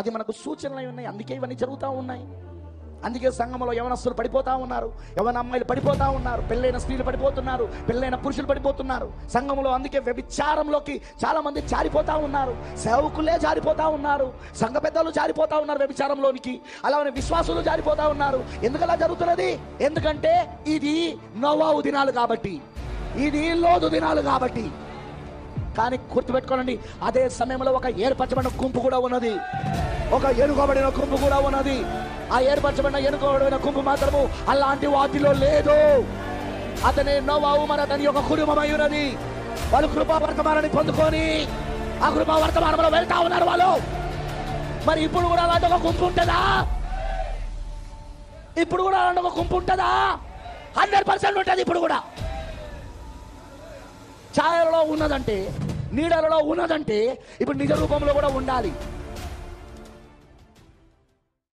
అది మనకు సూచనలు ఉన్నాయి. అందుకే ఇవన్నీ జరుగుతూ ఉన్నాయి. అందుకే సంఘంలో యవనస్తులు పడిపోతా ఉన్నారు, యవన అమ్మాయిలు పడిపోతా ఉన్నారు, పెళ్ళైన స్త్రీలు పడిపోతున్నారు, పెళ్ళైన పురుషులు పడిపోతున్నారు సంఘంలో. అందుకే వ్యభిచారంలోకి చాలా మంది జారిపోతా ఉన్నారు, సేవకులే జారిపోతా ఉన్నారు, సంఘ పెద్దలు జారిపోతా ఉన్నారు వ్యభిచారంలోనికి, అలానే విశ్వాసులు జారిపోతా ఉన్నారు. ఎందుకలా జరుగుతున్నది? ఎందుకంటే ఇది నోవాహు దినాలు కాబట్టి, ఇది లోతు దినాలు కాబట్టి. కానీ గుర్తుపెట్టుకోనండి, అదే సమయంలో ఒక ఏర్పరచబడిన గుంపు కూడా ఉన్నది, ఒక ఎన్నుకోబడిన గుంపు కూడా ఉన్నది. ఆ ఏర్పరచబడిన ఎన్నుకోబడిన గుంపు మాత్రము అలాంటి వాటిలో లేదు. అతనే నోవాహు, మరి అతని యొక్క కుటుంబమై ఉన్నది. వాళ్ళు కృపా వర్తమానాన్ని పొందుకొని ఆ కృపా వర్తమానంలో వెళ్తా ఉన్నారు వాళ్ళు. మరి ఇప్పుడు కూడా అలాంటి ఒక గుంపు ఉంటుందా? ఇప్పుడు కూడా అలాంటి ఒక గుంపు ఉంటుందా? 100% ఉంటుంది. ఇప్పుడు కూడా ఛాయలలో ఉన్నదంటే, నీడలలో ఉన్నదంటే ఇప్పుడు నిజ రూపంలో కూడా ఉండాలి.